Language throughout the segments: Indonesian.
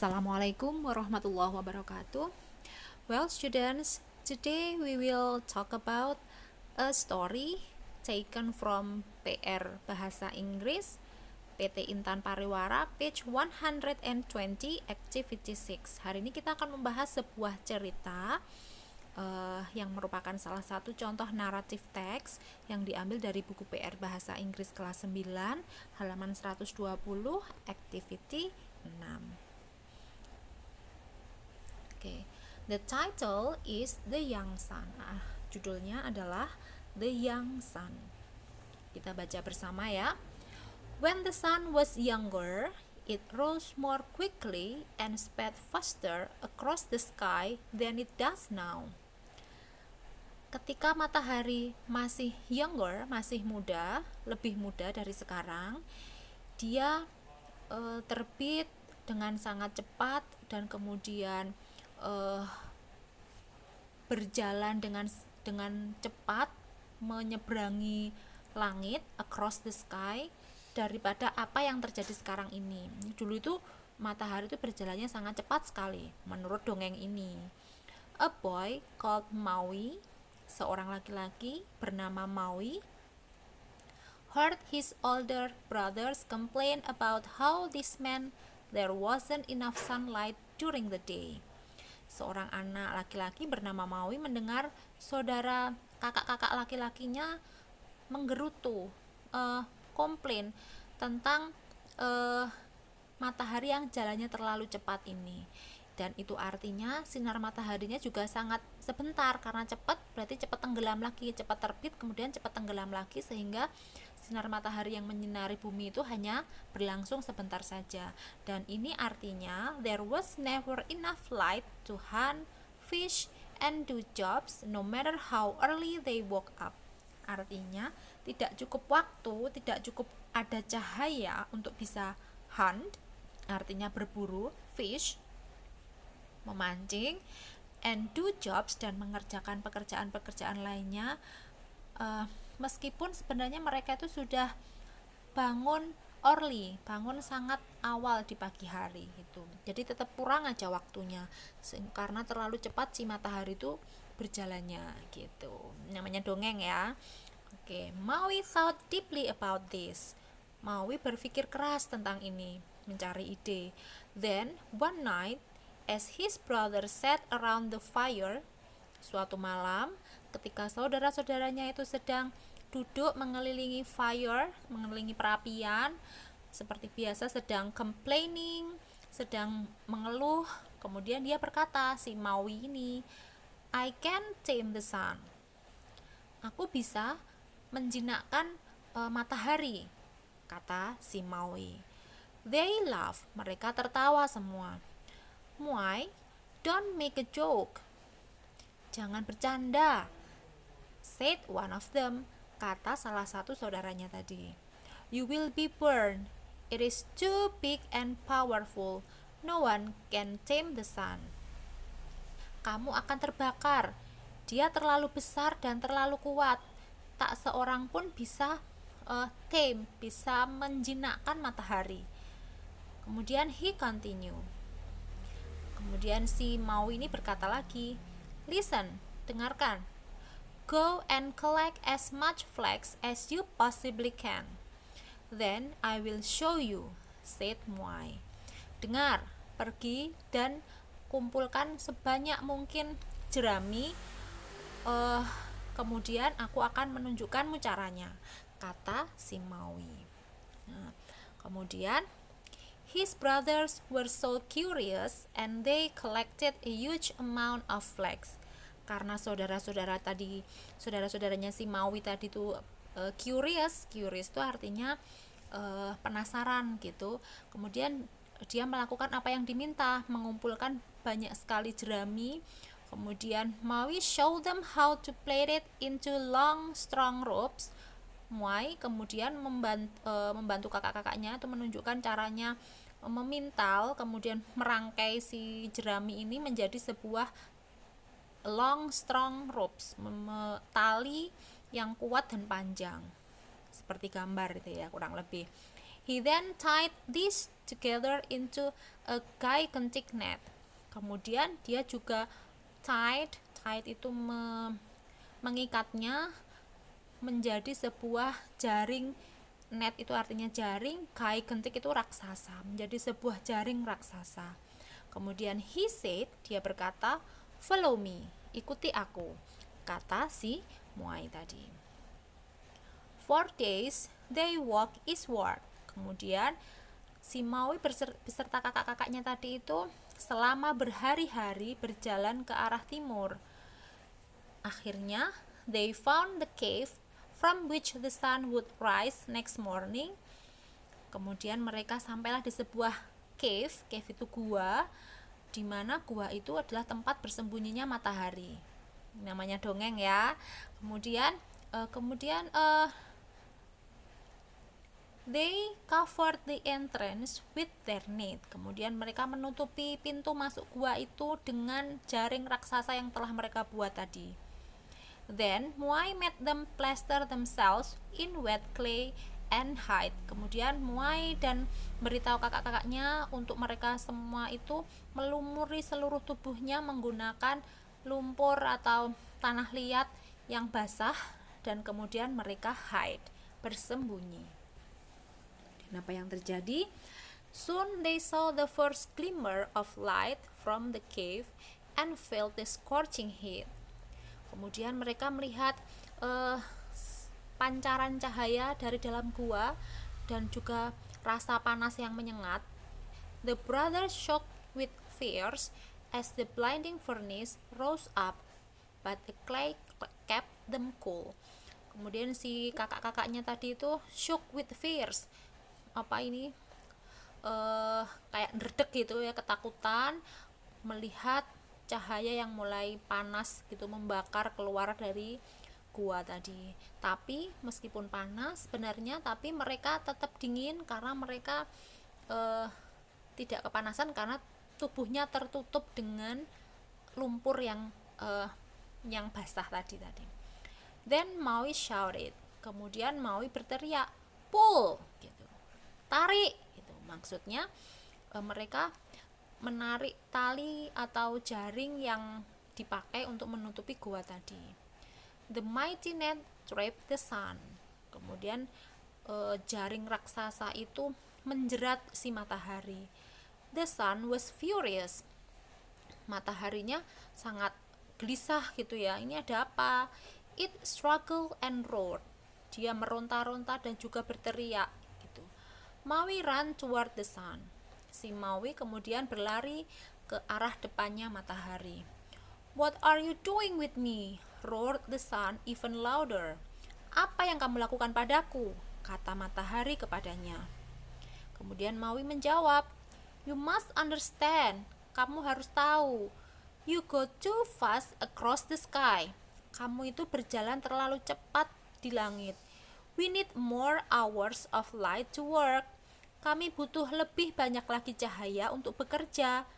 Assalamualaikum warahmatullahi wabarakatuh. Well, students, today we will talk about a story taken from PR Bahasa Inggris PT Intan Pariwara, page 120, activity 6. Hari ini kita akan membahas sebuah cerita yang merupakan salah satu contoh naratif teks yang diambil dari buku PR Bahasa Inggris kelas 9, halaman 120, activity 6. Okay. The title is The Young Sun. Judulnya adalah The Young Sun. Kita baca bersama ya. When the sun was younger, it rose more quickly and sped faster across the sky than it does now. Ketika matahari masih younger, masih muda, lebih muda dari sekarang, dia terbit dengan sangat cepat dan kemudian berjalan dengan cepat menyeberangi langit, across the sky, daripada apa yang terjadi sekarang ini. Dulu itu matahari itu berjalannya sangat cepat sekali menurut dongeng ini. A boy called Maui, seorang laki-laki bernama Maui, heard his older brothers complain about how this meant there wasn't enough sunlight during the day. Seorang anak laki-laki bernama Maui mendengar saudara kakak-kakak laki-lakinya menggerutu, komplain tentang matahari yang jalannya terlalu cepat ini. Dan itu artinya sinar mataharinya juga sangat sebentar, karena cepat berarti cepat tenggelam lagi, cepat terbit kemudian cepat tenggelam lagi, sehingga sinar matahari yang menyinari bumi itu hanya berlangsung sebentar saja. Dan ini artinya there was never enough light to hunt, fish, and do jobs no matter how early they woke up. Artinya tidak cukup waktu, tidak cukup ada cahaya untuk bisa hunt, artinya berburu, fish, memancing, and do jobs, dan mengerjakan pekerjaan-pekerjaan lainnya, meskipun sebenarnya mereka itu sudah bangun early, bangun sangat awal di pagi hari gitu. Jadi tetap kurang aja waktunya karena terlalu cepat si matahari itu berjalannya gitu. Namanya dongeng ya. Oke, Maui thought deeply about this. Maui berpikir keras tentang ini, mencari ide. Then one night, as his brother sat around the fire, suatu malam ketika saudara-saudaranya itu sedang duduk mengelilingi fire, mengelilingi perapian, seperti biasa sedang complaining, sedang mengeluh. Kemudian dia berkata, si Maui ini, I can tame the sun. Aku bisa menjinakkan matahari, kata si Maui. They laugh, mereka tertawa semua. Why? Don't make a joke. Jangan bercanda, said one of them, kata salah satu saudaranya tadi. You will be burned. It is too big and powerful. No one can tame the sun. Kamu akan terbakar. Dia terlalu besar dan terlalu kuat. Tak seorang pun bisa tame, bisa menjinakkan matahari. Kemudian he continue. Kemudian si Maui ini berkata lagi, listen, dengarkan. Go and collect as much flax as you possibly can. Then I will show you, said Maui. Dengar, pergi dan kumpulkan sebanyak mungkin jerami, kemudian aku akan menunjukkanmu caranya, kata si Maui. Nah, kemudian his brothers were so curious and they collected a huge amount of flax. Karena saudara-saudaranya si Maui tadi itu curious itu artinya penasaran gitu. Kemudian dia melakukan apa yang diminta, mengumpulkan banyak sekali jerami. Kemudian Maui showed them how to plait it into long strong ropes. Maui kemudian membantu kakak-kakaknya itu menunjukkan caranya memintal, kemudian merangkai si jerami ini menjadi sebuah long strong ropes, tali yang kuat dan panjang, seperti gambar itu ya kurang lebih. He then tied these together into a gigantic net. Kemudian dia juga tied itu mengikatnya menjadi sebuah jaring. Net itu artinya jaring, gigantic itu raksasa, menjadi sebuah jaring raksasa. Kemudian he said, dia berkata, follow me, ikuti aku, kata si Muai tadi. 4 days they walk eastward. Kemudian si Maui beserta kakak-kakaknya tadi itu selama berhari-hari berjalan ke arah timur. Akhirnya they found the cave from which the sun would rise next morning. Kemudian mereka sampailah di sebuah cave itu gua, di mana gua itu adalah tempat bersembunyinya matahari. Namanya dongeng ya. Kemudian they covered the entrance with their net. Kemudian mereka menutupi pintu masuk gua itu dengan jaring raksasa yang telah mereka buat tadi. Then Muai made them plaster themselves in wet clay and hide. Kemudian Muai dan beritahu kakak-kakaknya untuk mereka semua itu melumuri seluruh tubuhnya menggunakan lumpur atau tanah liat yang basah, dan kemudian mereka hide, bersembunyi. Dan apa yang terjadi? Soon they saw the first glimmer of light from the cave and felt the scorching heat. Kemudian mereka melihat pancaran cahaya dari dalam gua dan juga rasa panas yang menyengat. The brothers shocked with fears as the blinding furnace rose up, but the clay kept them cool. Kemudian si kakak-kakaknya tadi itu shock with fears. Apa ini? Kayak derdek gitu ya, ketakutan melihat cahaya yang mulai panas gitu membakar keluar dari gua tadi. Tapi meskipun panas sebenarnya, tapi mereka tetap dingin karena mereka tidak kepanasan karena tubuhnya tertutup dengan lumpur yang basah tadi. Then Maui shouted. Kemudian Maui berteriak, pull gitu. Tarik gitu. Maksudnya mereka menarik tali atau jaring yang dipakai untuk menutupi gua tadi. The mighty net trapped the sun. Kemudian jaring raksasa itu menjerat si matahari. The sun was furious. Mataharinya sangat gelisah gitu ya. Ini ada apa? It struggled and roared. Dia meronta-ronta dan juga berteriak gitu. Maui ran toward the sun. Si Maui kemudian berlari ke arah depannya matahari. What are you doing with me? Roared the sun even louder. Apa yang kamu lakukan padaku? Kata matahari kepadanya. Kemudian Maui menjawab, you must understand. Kamu harus tahu. You go too fast across the sky. Kamu itu berjalan terlalu cepat di langit. We need more hours of light to work. Kami butuh lebih banyak lagi cahaya untuk bekerja.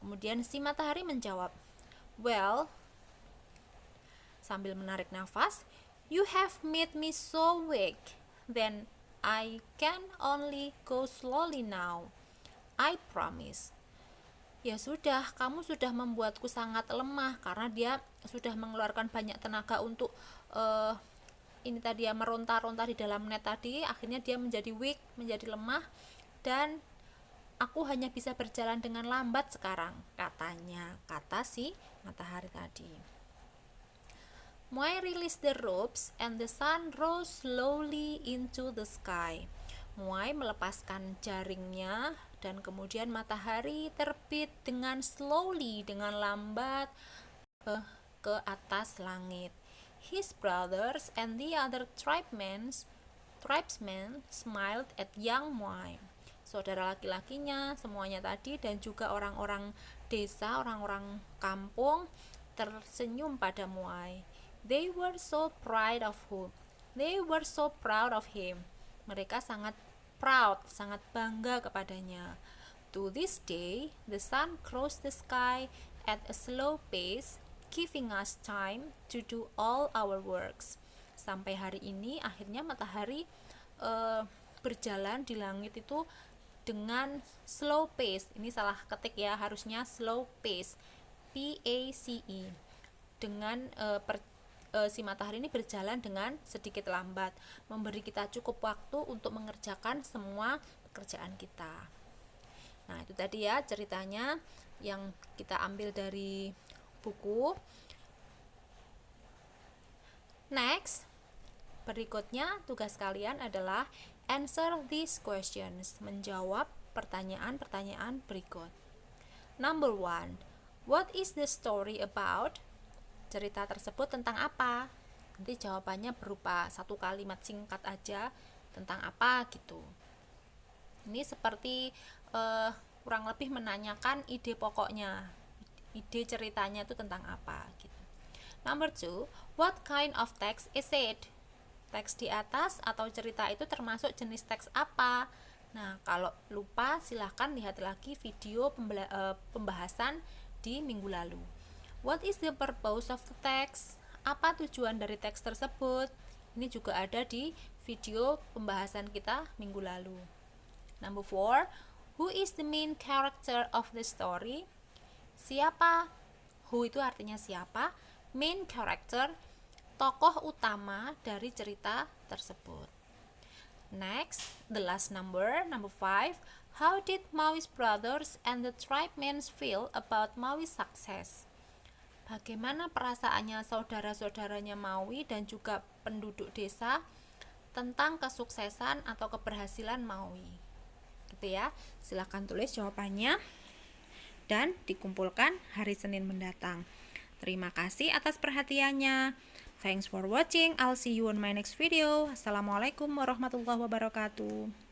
Kemudian si matahari menjawab, well, sambil menarik nafas, you have made me so weak. Then I can only go slowly now. I promise. Ya sudah, kamu sudah membuatku sangat lemah karena dia sudah mengeluarkan banyak tenaga untuk ini tadi ya, meronta-ronta di dalam net tadi. Akhirnya dia menjadi weak, menjadi lemah, dan aku hanya bisa berjalan dengan lambat sekarang, katanya, kata si matahari tadi. Muai released the ropes and the sun rose slowly into the sky. Muai melepaskan jaringnya dan kemudian matahari terbit dengan slowly, dengan lambat ke atas langit. His brothers and the other tribesmen smiled at young Muai. Saudara laki-lakinya semuanya tadi dan juga orang-orang desa, orang-orang kampung tersenyum pada Muai. They were so proud of him. Mereka sangat proud, sangat bangga kepadanya. To this day, the sun crossed the sky at a slow pace, giving us time to do all our works. Sampai hari ini akhirnya matahari berjalan di langit itu dengan slow pace. Ini salah ketik ya, harusnya slow pace. PACE. Dengan si matahari ini berjalan dengan sedikit lambat, memberi kita cukup waktu untuk mengerjakan semua pekerjaan kita. Nah, itu tadi ya ceritanya yang kita ambil dari buku. Next, berikutnya tugas kalian adalah answer these questions, menjawab pertanyaan-pertanyaan berikut. Number 1, what is the story about? Cerita tersebut tentang apa? Nanti jawabannya berupa satu kalimat singkat aja tentang apa gitu. Ini seperti kurang lebih menanyakan ide pokoknya, ide ceritanya itu tentang apa gitu. Number 2, what kind of text is it? Teks di atas atau cerita itu termasuk jenis teks apa? Nah, kalau lupa silahkan lihat lagi video pembahasan di minggu lalu. What is the purpose of the text? Apa tujuan dari teks tersebut? Ini juga ada di video pembahasan kita minggu lalu. Number 4, who is the main character of the story? Siapa? Who itu artinya siapa? Main character, tokoh utama dari cerita tersebut. Next, the last number 5. How did Maui's brothers and the tribesmen feel about Maui's success? Bagaimana perasaannya saudara-saudaranya Maui dan juga penduduk desa tentang kesuksesan atau keberhasilan Maui? Gitu ya. Silahkan tulis jawabannya dan dikumpulkan hari Senin mendatang. Terima kasih atas perhatiannya. Thanks for watching. I'll see you on my next video. Assalamualaikum warahmatullahi wabarakatuh.